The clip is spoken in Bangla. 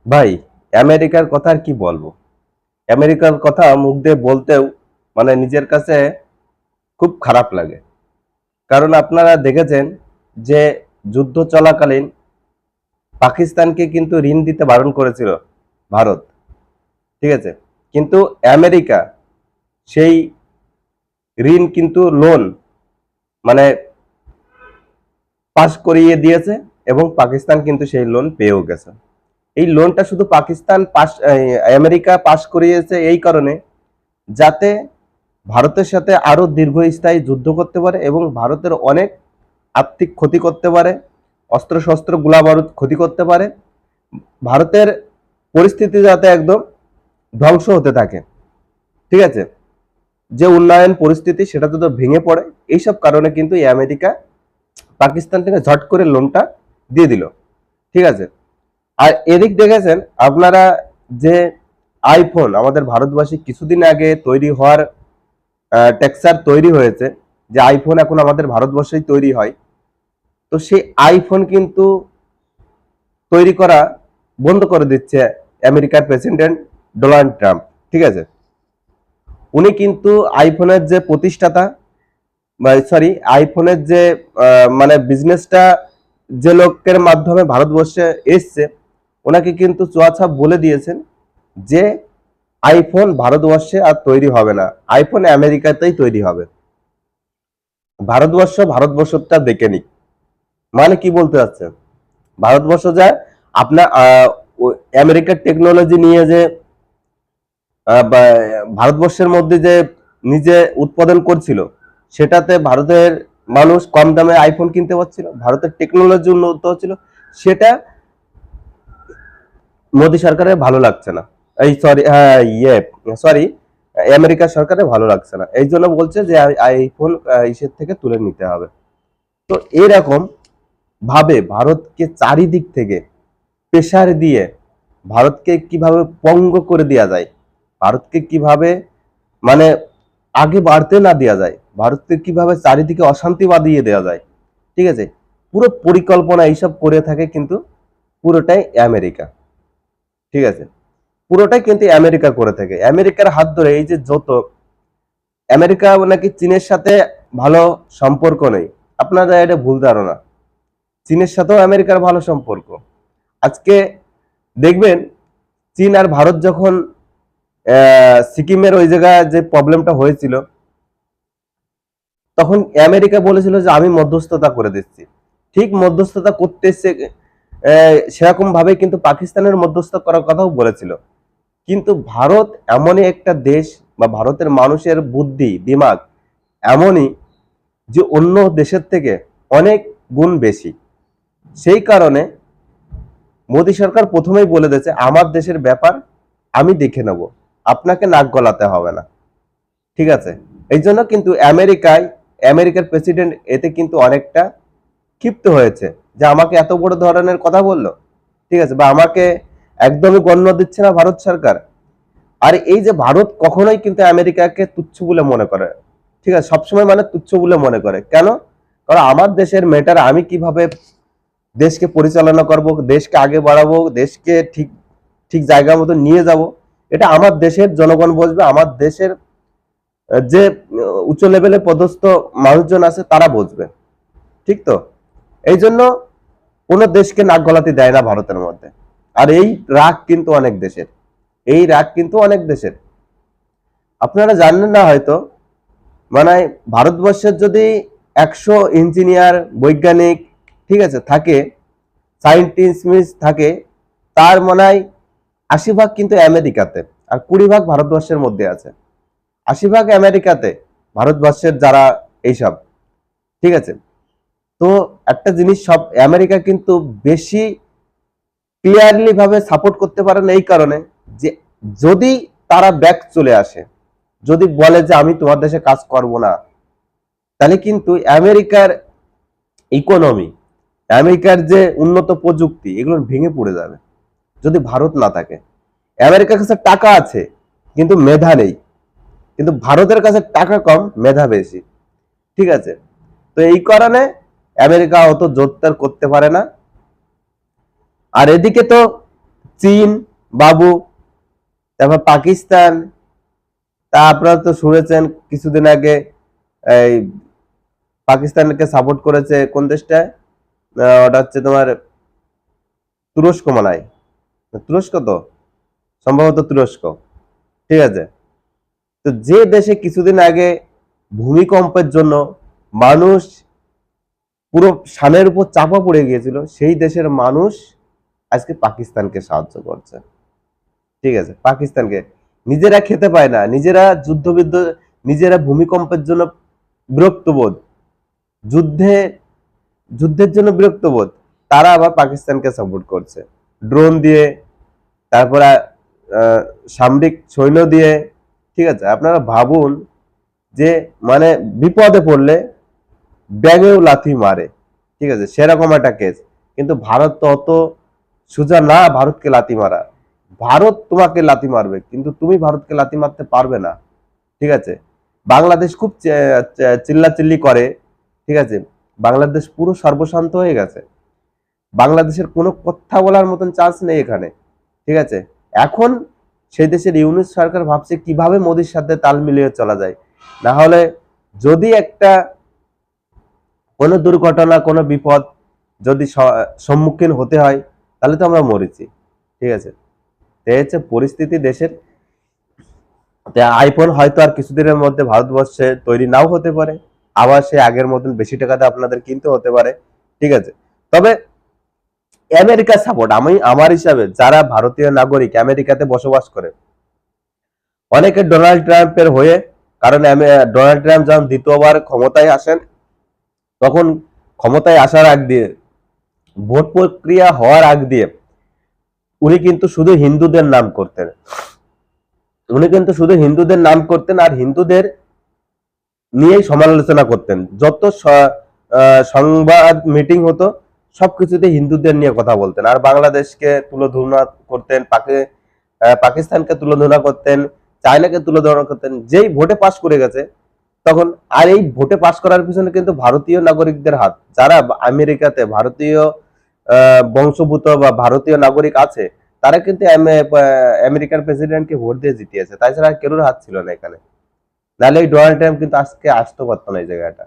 ভাই, আমেরিকার কথা আর কি বলবো। আমেরিকার কথা মুখ দিয়ে বলতেও নিজের কাছে খুব খারাপ লাগে। কারণ আপনারা দেখেছেন যে যুদ্ধ চলাকালীন পাকিস্তানকে কিন্তু ঋণ দিতে বারণ করেছিল ভারত। ঠিক আছে, কিন্তু আমেরিকা সেই ঋণ কিন্তু লোন মানে পাস করিয়ে দিয়েছে, এবং পাকিস্তান কিন্তু সেই লোন পেয়েও গেছে। এই লোনটা শুধু পাকিস্তান পাস আমেরিকা পাস করিয়েছে এই কারণে, যাতে ভারতের সাথে আরো দীর্ঘস্থায়ী যুদ্ধ করতে পারে এবং ভারতের অনেক আর্থিক ক্ষতি করতে পারে, অস্ত্রশস্ত্র গোলাবারুদ ক্ষতি করতে পারে, ভারতের পরিস্থিতি যাতে একদম ধ্বংস হতে থাকে। ঠিক আছে, যে উন্নয়ন পরিস্থিতি সেটা যদি ভেঙে পড়ে, এইসব কারণে কিন্তু এই আমেরিকা পাকিস্তান থেকে ঝট করে লোনটা দিয়ে দিল। ঠিক আছে, আর এদিক দেখেছেন আপনারা যে আইফোন আমাদের ভারতবাসী কিছুদিন আগে তৈরি হওয়ার টেক্সচার তৈরি হয়েছে, যে আইফোন এখন আমাদের ভারতবর্ষেই তৈরি হয়। তো সেই আইফোন কিন্তু তৈরি করা বন্ধ করে দিচ্ছে আমেরিকার প্রেসিডেন্ট ডোনাল্ড ট্রাম্প। ঠিক আছে, উনি কিন্তু আইফোনের যে প্রতিষ্ঠাতা, সরি, আইফোনের যে বিজনেসটা যে লোকের মাধ্যমে ভারতবর্ষে এসছে, ওনাকে কিন্তু চুয়াছাপ বলে দিয়েছেন যে আইফোন ভারতবর্ষে আর তৈরি হবে না, আইফোন আমেরিকাতেই তৈরি হবে। ভারতবর্ষটা দেখে নিক, মানে কি বলতে চাচ্ছেন? ভারতবর্ষ যা আপনার আমেরিকার টেকনোলজি নিয়ে যে ভারতবর্ষের মধ্যে যে নিজে উৎপাদন করছিল, সেটাতে ভারতের মানুষ কম দামে আইফোন কিনতে পারছিল, ভারতের টেকনোলজি উন্নত হচ্ছিল, সেটা মোদী সরকারের ভালো লাগছে না। এই সরি, হ্যাঁ, সরি, আমেরিকা সরকারের ভালো লাগছে না, এই জন্য বলছে যে আইফোন ইসের থেকে তুলে নিতে হবে। তো এরকম ভাবে ভারতকে চারিদিক থেকে প্রেসার দিয়ে ভারতকে কিভাবে পঙ্গ করে দেওয়া যায়, ভারতকে কিভাবে মানে আগে বাড়তে না দেওয়া যায়, ভারতকে কিভাবে চারিদিকে অশান্তি বাঁধিয়ে দেওয়া যায়। ঠিক আছে, পুরো পরিকল্পনা এইসব করে থাকে কিন্তু পুরোটাই আমেরিকা। ঠিক আছে, পুরোটাই কিন্তু আমেরিকা করে থাকে। আমেরিকার হাত ধরে এই যে যত, আমেরিকা নাকি চীনের সাথে ভালো সম্পর্ক নেই, আপনারা এটা ভুল ধারণা। চীনের সাথেও আমেরিকার ভালো সম্পর্ক। আজকে দেখবেন চীন আর ভারত যখন সিকিমের ওই জায়গায় যে প্রবলেমটা হয়েছিল, তখন আমেরিকা বলেছিল যে আমি মধ্যস্থতা করে দিচ্ছি। ঠিক মধ্যস্থতা করতেছে, সেরকম ভাবে কিন্তু পাকিস্তানের মধ্যস্থতা করার কথাও বলেছিল। কিন্তু ভারত এমনই একটা দেশ, বা ভারতের মানুষের বুদ্ধি দিমাগ এমনই, যে অন্য দেশের থেকে অনেক গুণ বেশি। সেই কারণে মোদী সরকার প্রথমেই বলে দিয়েছে আমার দেশের ব্যাপার আমি দেখে নেব, আপনাকে নাক গলাতে হবে না। ঠিক আছে, এই জন্য কিন্তু আমেরিকার প্রেসিডেন্ট এতে কিন্তু অনেকটা ক্ষিপ্ত হয়েছে, যে আমাকে এত বড় ধরনের কথা বললো। ঠিক আছে, বা আমাকে একদমই গণ্য দিচ্ছে না ভারত সরকার। আর এই যে ভারত কখনোই কিন্তু আমেরিকাকে তুচ্ছ বলে মনে করে। ঠিক আছে, সবসময় তুচ্ছ বলে মনে করে কেন? কারণ আমার দেশের ম্যাটার আমি কিভাবে দেশকে পরিচালনা করব, দেশকে আগে বাড়াবো, দেশকে ঠিক ঠিক জায়গা মতো নিয়ে যাব, এটা আমার দেশের জনগণ বুঝবে, আমার দেশের যে উচ্চ লেভেলে পদস্থ মানুষজন আছে তারা বুঝবে। ঠিক তো, এই জন্য কোন দেশকে নাক গলাতে দেয় না ভারতের মধ্যে। আর এই রাগ কিন্তু অনেক দেশের, এই রাগ কিন্তু অনেক দেশের। আপনারা জানেন না হয়তো, মানে ভারতবর্ষের যদি 100 ইঞ্জিনিয়ার বৈজ্ঞানিক, ঠিক আছে, থাকে, সায়েন্টিস্ট থাকে, তার 80 ভাগ কিন্তু আমেরিকাতে, আর 20 ভাগ ভারতবর্ষের মধ্যে আছে। 80 ভাগ আমেরিকাতে, ভারতবর্ষের যারা এইসব। ঠিক আছে, তো একটা জিনিস, সব আমেরিকা কিন্তু বেশি ক্লিয়ারলি ভাবে সাপোর্ট করতে পারে না এই কারণে, যে যদি তারা ব্যাক চলে আসে, যদি বলে যে আমি তোমার দেশে কাজ করব না, তাহলে কিন্তু আমেরিকার ইকোনমি, আমেরিকার যে উন্নত প্রযুক্তি, এগুলো ভেঙে পড়ে যাবে যদি ভারত না থাকে। আমেরিকার কাছে টাকা আছে কিন্তু মেধা নেই, কিন্তু ভারতের কাছে টাকা কম, মেধা বেশি। ঠিক আছে, তো এই কারণে আমেরিকা অত জোরদার করতে পারে না। আর এদিকে তো চীন বাবু, তারপর পাকিস্তান, তা আপনারা তো শুনেছেন কিছুদিন আগে এই পাকিস্তানকে সাপোর্ট করেছে কোন দেশটায়, ওটা হচ্ছে তোমার তুরস্ক মনে হয়, তুরস্ক তো, সম্ভবত তুরস্ক। ঠিক আছে, তো যে দেশে কিছুদিন আগে ভূমিকম্পের জন্য মানুষ পুরো সানের উপর চাপা পড়ে গিয়েছিল, সেই দেশের মানুষ আজকে পাকিস্তানকে সাহায্য করছে। ঠিক আছে, পাকিস্তানকে নিজেরা খেতে পায় না, নিজেরা যুদ্ধবিদ্ধ, নিজেরা ভূমিকম্পের জন্য বিরক্ত বোধ, যুদ্ধে যুদ্ধের জন্য বিরক্ত বোধ, তারা আবার পাকিস্তানকে সাপোর্ট করছে ড্রোন দিয়ে, তারপরে সামরিক সৈন্য দিয়ে। ঠিক আছে, আপনারা ভাবুন যে মানে বিপদে পড়লে ব্যাঙেও লাথি মারে। ঠিক আছে, সেরকম একটা কেস। কিন্তু ভারত তো অত সোজা না ভারতকে লাথি মারা। ভারত তোমাকে লাথি মারবে, কিন্তু তুমি ভারতকে লাথি মারতে পারবে না। ঠিক আছে, বাংলাদেশ খুব চিল্লাচিল্লি করে। ঠিক আছে, বাংলাদেশ পুরো সর্বশান্ত হয়ে গেছে, বাংলাদেশের কোনো কথা বলার মতন চান্স নেই এখানে। ঠিক আছে, এখন সেই দেশের ইউনূস সরকার ভাবছে কিভাবে মোদির সাথে তাল মিলিয়ে চলা যায়, না হলে যদি একটা কোনো দুর্ঘটনা, কোনো বিপদ যদি সম্মুখীন হতে হয়, তাহলে তো আমরা মরেছি। ঠিক আছে, এই হচ্ছে পরিস্থিতি দেশের। আইফোন হয়তো আর কিছুদিনের মধ্যে ভারতবর্ষে তৈরি নাও হতে পারে, আবার সে আগের মতন বেশি টাকাতে আপনাদের কিনতে হতে পারে। ঠিক আছে, তবে আমেরিকা সাপোর্ট, আমি আমার হিসাবে যারা ভারতীয় নাগরিক আমেরিকাতে বসবাস করে, অনেকে ডোনাল্ড ট্রাম্পের হয়ে, কারণ ডোনাল্ড ট্রাম্প যখন দ্বিতীয়বার ক্ষমতায় আসেন, তখন ক্ষমতায় আসার আগ দিয়ে, ভোট প্রক্রিয়া হওয়ার আগ দিয়ে উনি কিন্তু শুধু হিন্দুদের নাম করতেন, উনি কিন্তু শুধু হিন্দুদের নাম করতেন আর হিন্দুদের নিয়েই সমালোচনা করতেন। যত সংবাদ মিটিং হতো সবকিছুতে হিন্দুদের নিয়ে কথা বলতেন, আর বাংলাদেশকে তুলোধনা করতেন, পাকিস্তানকে তুলোধনা করতেন, চায়নাকে তুলোধনা করতেন। যেই ভোটে পাশ করে গেছে তখন, আর এই ভোটে পাশ করার পিছনে কিন্তু ভারতীয় নাগরিকদের হাত, যারা আমেরিকাতে ভারতীয় বংশভূত বা ভারতীয় নাগরিক আছে, তারা কিন্তু আমেরিকার প্রেসিডেন্টকে ভোট দিয়ে জিতিয়েছে, তাছাড়া কেউর হাত ছিল না এখানে। নাহলে এই ডোনাল্ড ট্রাম্প কিন্তু আজকে আসতে পারতো না এই জায়গাটা।